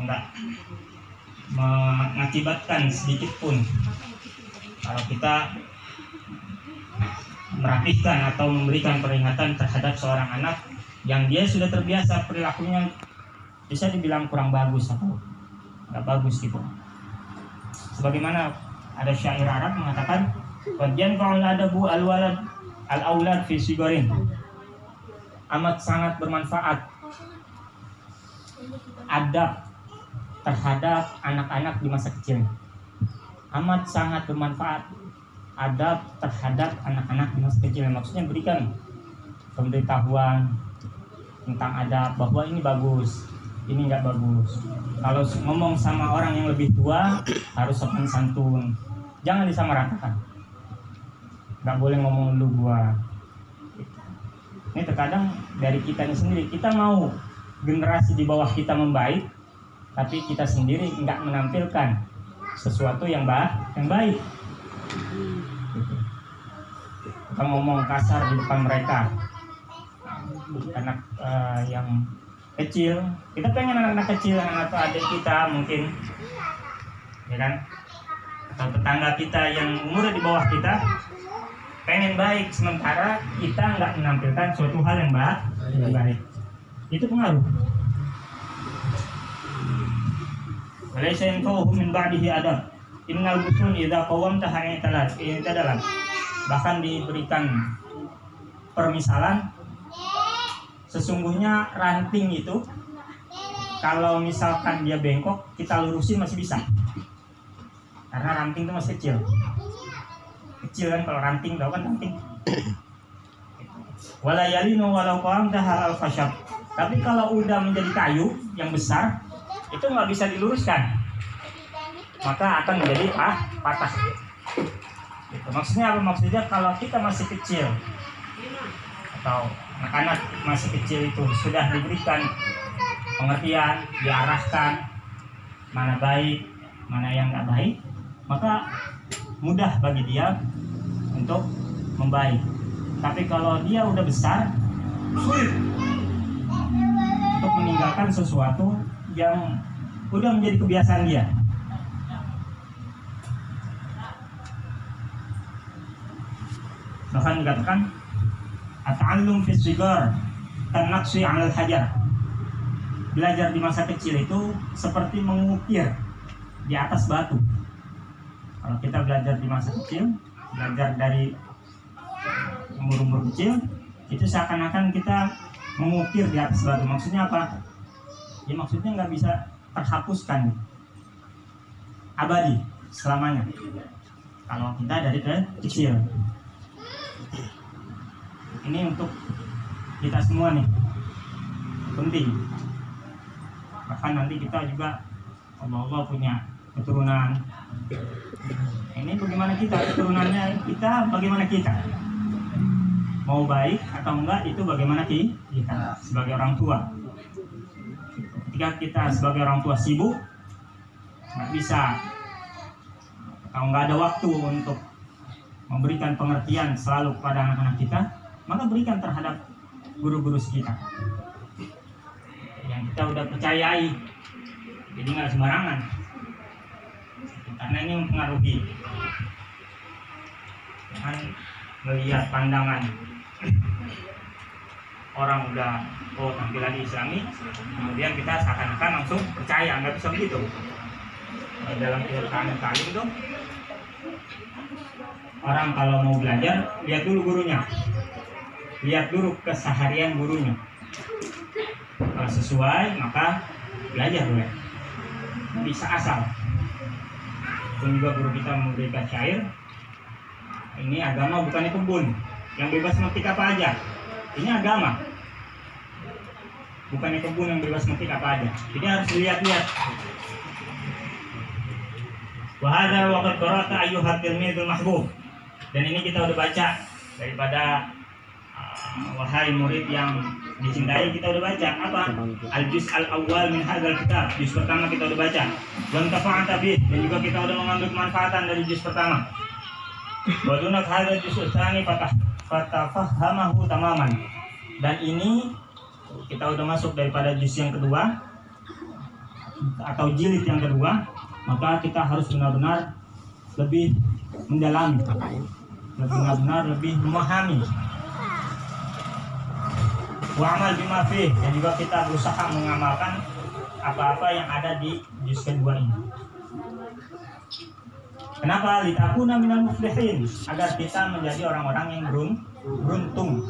enggak mengakibatkan sedikit pun kalau kita merapikan atau memberikan peringatan terhadap seorang anak yang dia sudah terbiasa perilakunya bisa dibilang kurang bagus atau nggak bagus gitu. Sebagaimana ada syair Arab mengatakan, "Qadyan fa'al adabu al-walad al-aulad fi sigarin." Amat sangat bermanfaat adab terhadap anak-anak di masa kecil. Amat sangat bermanfaat adab terhadap anak-anak di masa kecil. Maksudnya berikan pemberitahuan tentang adab bahwa ini bagus, ini nggak bagus. Kalau ngomong sama orang yang lebih tua harus sopan santun, jangan disamaratakan. Nggak boleh ngomong lu gua. Ini terkadang dari kita sendiri, kita mau generasi di bawah kita membaik, tapi kita sendiri nggak menampilkan sesuatu yang baik. Kita ngomong kasar di depan mereka, anak yang kecil, kita pengen anak-anak kecil, anak atau adik kita mungkin, ya kan, atau tetangga kita yang umurnya di bawah kita pengen baik, sementara kita nggak menampilkan suatu hal yang baik. Itu pengaruh. Walaysa yanfa'uhum min ba'dihi adab. Innal busun idza qawamta ha'italat. Ini dalam. Bahkan diberikan permisalan, sesungguhnya ranting itu kalau misalkan dia bengkok, kita lurusin masih bisa. Karena ranting itu masih kecil. Kecil kan kalau ranting, tahu kan ranting. Wala yalinu walau qamta hal khashab. Tapi kalau udah menjadi kayu yang besar, itu nggak bisa diluruskan, maka akan menjadi patah. Gitu. Maksudnya apa? Maksudnya kalau kita masih kecil atau anak-anak masih kecil itu sudah diberikan pengertian, diarahkan mana baik, mana yang nggak baik, maka mudah bagi dia untuk membaik. Tapi kalau dia udah besar, sulit untuk meninggalkan sesuatu yang udah menjadi kebiasaan dia. Bahkan dikatakan at-ta'allum fi sigar kan-naqshi 'alal hajar. Belajar di masa kecil itu seperti mengukir di atas batu. Kalau kita belajar di masa kecil, belajar dari umur kecil, itu seakan-akan kita mengukir di atas batu. Maksudnya apa? Ya maksudnya nggak bisa terhapuskan, abadi selamanya. Kalau kita dari kecil, ini untuk kita semua nih penting. Bahkan nanti kita juga Allah punya keturunan. Ini bagaimana kita keturunannya, kita bagaimana kita mau baik atau enggak, itu bagaimana kita sebagai orang tua. Ketika kita sebagai orang tua sibuk, nggak bisa atau nggak ada waktu untuk memberikan pengertian selalu kepada anak-anak kita, maka berikan terhadap guru-guru kita yang kita udah percayai. Jadi nggak sembarangan, karena ini mempengaruhi. Jangan melihat pandangan orang udah tampilan Islami, kemudian kita seakan-akan langsung percaya. Nggak bisa begitu. Dalam Al-Quran itu orang kalau mau belajar, lihat dulu gurunya, lihat dulu keseharian gurunya. Kalau sesuai maka belajar boleh, bisa asal. Pun juga guru kita memberikan syair, ini agama bukannya kebun yang bebas metik apa aja. Ini agama, bukannya kebun yang bebas metik apa aja. Jadi harus dilihat-lihat. Wa hadzal waqad qara'ta ayyuhat tilmidul mahbub. Dan ini kita udah baca daripada wahai murid yang dicintai, kita udah baca apa? Al-juz al-awwal min hadzal kitab. Juz pertama kita udah baca. Wa tafa'ata bih, dan juga kita udah mengambil kemanfaatan dari juz pertama. Wa dunat hadzal juz tsani fatafahamahu tamaman. Dan ini kita udah masuk daripada juz yang kedua, atau jilid yang kedua, maka kita harus benar-benar lebih mendalami, benar-benar lebih memahami. Wa'amal bima fih, dan juga kita berusaha mengamalkan apa-apa yang ada di juz kedua ini. Kenapa? Litakuna minal muflihin, agar kita menjadi orang-orang yang beruntung.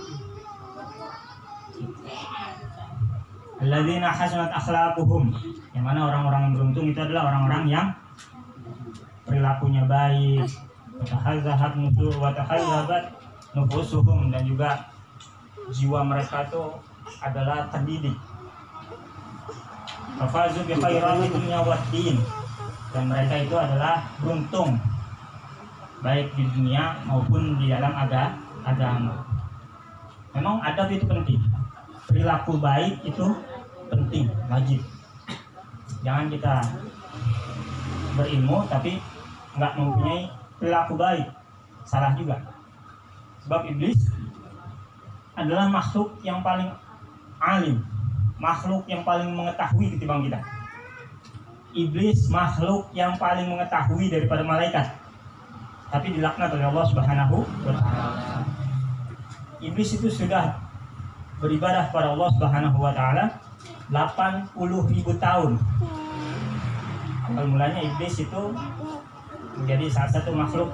Alladzina hasanat akhlaquhum, yang mana orang-orang yang beruntung itu adalah orang-orang yang perilakunya baik, wa tahazzabat nufusuhum, dan juga jiwa mereka itu adalah terdidik. Fafazu bi khairati dunya wad din, dan mereka itu adalah beruntung baik di dunia maupun di dalam agama. Memang adab itu penting, perilaku baik itu penting, wajib. Jangan kita berilmu tapi nggak mempunyai perilaku baik, salah juga. Sebab iblis adalah makhluk yang paling alim, makhluk yang paling mengetahui ketimbang kita. Iblis makhluk yang paling mengetahui daripada malaikat, tapi dilaknat oleh Allah Subhanahu wa Ta'ala. Iblis itu sudah beribadah kepada Allah Subhanahu wa Ta'ala 80.000 tahun. Awal mulanya iblis itu menjadi salah satu makhluk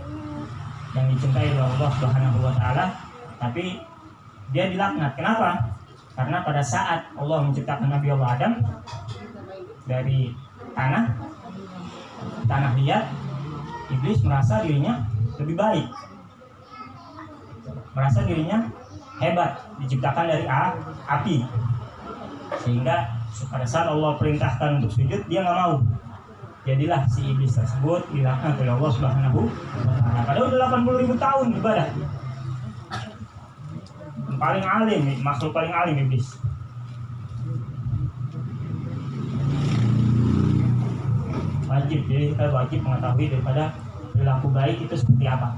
yang dicintai oleh Allah Subhanahu wa Ta'ala, tapi dia dilaknat. Kenapa? Karena pada saat Allah menciptakan Nabi Allah Adam dari tanah liat, iblis merasa dirinya lebih baik, merasa dirinya hebat, diciptakan dari api, sehingga pada saat Allah perintahkan untuk sujud, dia nggak mau. Jadilah si iblis tersebut dilaknat oleh Allah Subhanahu wa Ta'ala. Padahal 80.000 tahun ibadah. Paling alim, makhluk paling alim iblis. Wajib, jadi kita wajib mengetahui daripada perilaku baik itu seperti apa.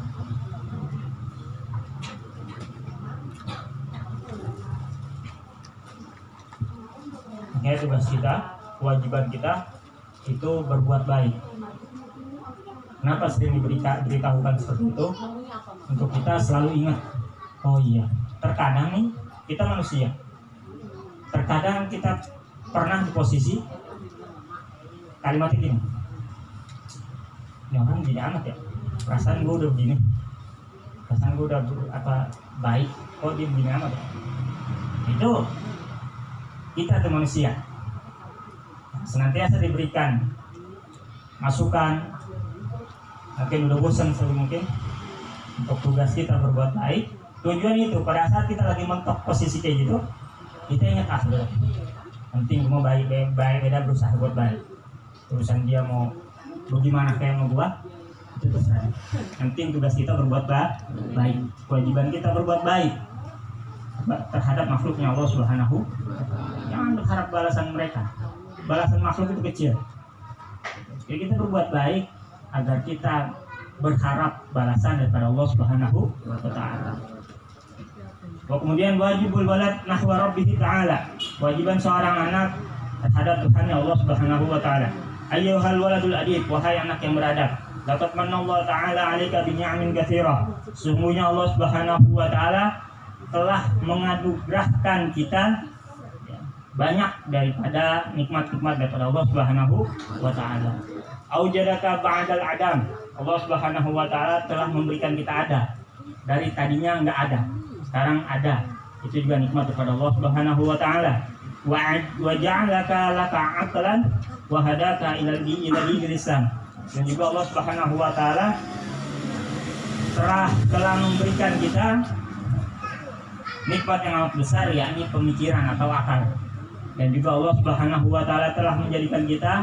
Makanya tugas kita, kewajiban kita itu berbuat baik. Kenapa sering diberitahukan seperti itu? Untuk kita selalu ingat, oh iya, terkadang nih kita manusia, terkadang kita pernah di posisi kalimat ini, ya orang gini amat ya, perasaan gue udah begini, perasaan gue udah baik, kok dia begini amat ya. Itu kita tuh manusia senantiasa diberikan masukan, mungkin udah bosan mungkin untuk tugas kita berbuat baik. Tujuan itu pada saat kita lagi mentok posisi kayak gitu, kita ingat penting mau baik beda berusaha buat baik. Urusan dia mau bagaimana kayak mau buat itu terserah. Penting tugas kita berbuat baik, kewajiban kita berbuat baik terhadap makhluknya Allah Subhanahu. Jangan berharap balasan mereka, balasan makhluk itu kecil. Jadi kita berbuat baik agar kita berharap balasan daripada Allah Subhanahu wa Ta'ala. Kemudian wajibul walad nahwa rabbih ta'ala, kewajiban seorang anak terhadap Tuhannya Allah Subhanahu wa Ta'ala. Ayyuhal waladul adib, wahai anak yang beradab, laqad manna Allah Ta'ala 'alaika bi ni'amin katsirah, sesungguhnya Allah Subhanahu wa Ta'ala telah menganugerahkan kita banyak daripada nikmat-nikmat daripada Allah Subhanahu wa Ta'ala. Aujadaka ba'dal adam, Allah Subhanahu wa Ta'ala telah memberikan kita ada, dari tadinya enggak ada, sekarang ada. Itu juga nikmat daripada Allah Subhanahu wa Ta'ala. Wa ja'alaka laka 'aqlan wa hadaka ila dinil Islam, dan juga Allah Subhanahu wa Ta'ala telah memberikan kita nikmat yang amat besar, yakni pemikiran atau akal. Dan juga Allah Subhanahu wa Ta'ala telah menjadikan kita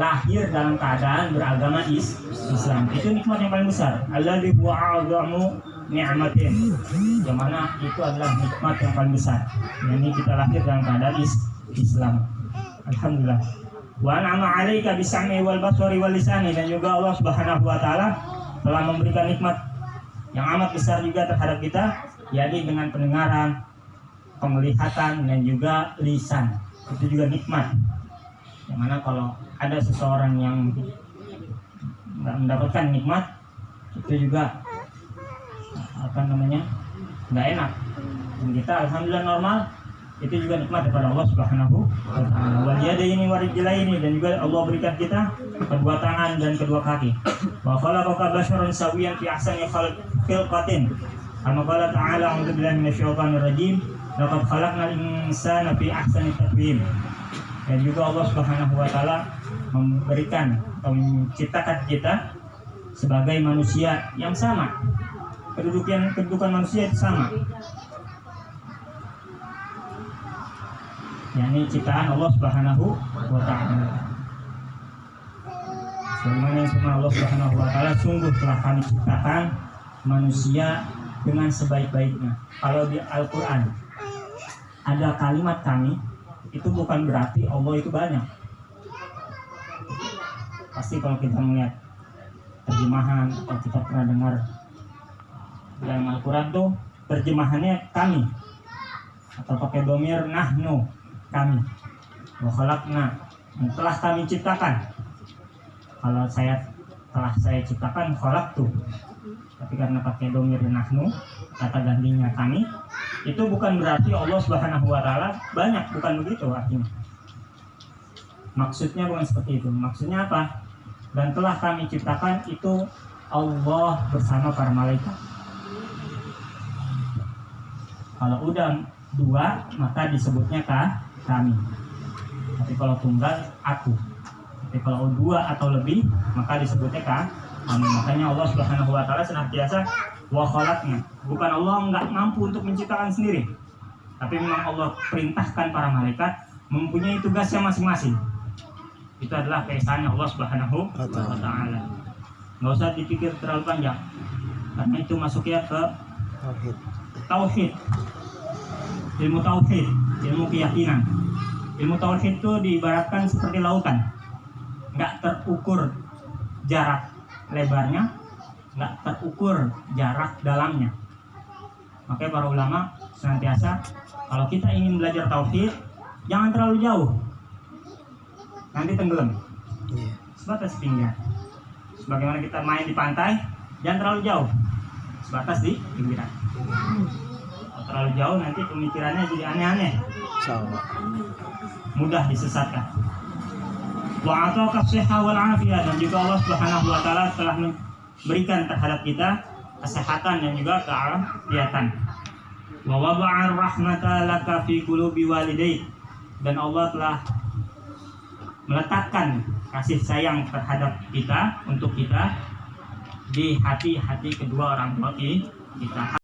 lahir dalam keadaan beragama Islam. Itu nikmat yang paling besar. Alladzi huwa a'zamu ni'matin, yang mana itu adalah nikmat yang paling besar. Yakni kita lahir dalam keadaan Islam. Alhamdulillah. Wa an'ama 'alaika bis-sam'i wal basari wal lisani, dan juga Allah Subhanahu wa Ta'ala telah memberikan nikmat yang amat besar juga terhadap kita, yakni dengan pendengaran, penglihatan, dan juga lisan. Itu juga nikmat. Yang Mana kalau ada seseorang yang nggak mendapatkan nikmat, itu juga nggak enak. Dan kita alhamdulillah normal, itu juga nikmat daripada Allah Subhanahu wa taala. Wal yadaini warijlaini, dan juga Allah berikan kita kedua tangan dan kedua kaki. Wa khalaqa basyaran sawiyan fi ahsani khalqatin. Kama qala ta'ala, a'udzu billahi minasyaitonir rajim, laqad khalaqnal insana fi ahsani taqwim. Dan juga Allah Subhanahu wa taala memberikan atau menciptakan kita sebagai manusia yang sama. Kedudukan manusia itu sama. Yakni ciptaan Allah Subhanahu wa taala. Sebagaimana yang firman Allah Subhanahu wa taala, sungguh telah kami ciptakan manusia dengan sebaik-baiknya. Kalau di Al-Qur'an ada kalimat kami, itu bukan berarti Allah itu banyak. Pasti kalau kita melihat terjemahan atau kita pernah dengar dalam Al-Quran tuh terjemahannya kami, atau pakai domir nahnu, kami. Wa khalaqna, telah kami ciptakan. Kalau telah saya ciptakan khalaqtu, tapi karena pakai domir nahnu, kata gantinya kami, itu bukan berarti Allah Subhanahu wa taala banyak, bukan begitu artinya. Maksudnya bukan seperti itu. Maksudnya apa? Dan telah kami ciptakan itu Allah bersama para malaikat. Kalau udah dua, maka disebutnya kami. Tapi kalau tunggal, aku. Tapi kalau dua atau lebih, maka disebutnya kami. Makanya Allah Subhanahu wa taala senantiasa wa khalaqna. Bukan Allah nggak mampu untuk menciptakan sendiri, tapi memang Allah perintahkan para malaikat mempunyai tugasnya masing-masing. Itu adalah keesaan Allah Subhanahu wa taala. Nggak usah dipikir terlalu panjang, karena itu masuknya ke tauhid. Ilmu tauhid, ilmu keyakinan. Ilmu tauhid itu diibaratkan seperti lautan, nggak terukur jarak lebarnya, nggak terukur jarak dalamnya. Makanya para ulama senantiasa, kalau kita ingin belajar tauhid, jangan terlalu jauh, nanti tenggelam. Sebatas pinggiran. Sebagaimana kita main di pantai, jangan terlalu jauh, sebatas di pinggiran. Kalau terlalu jauh nanti pemikirannya jadi aneh-aneh, mudah disesatkan. Wa ataka shihha wal afiyah, dan juga Allah Subhanahu wa taala telah memberikan terhadap kita kesehatan dan juga keafiatan. Wa wada'a rahmata laka fi qulubi walidayk, dan Allah telah meletakkan kasih sayang terhadap kita, untuk kita di hati-hati kedua orang tua kita.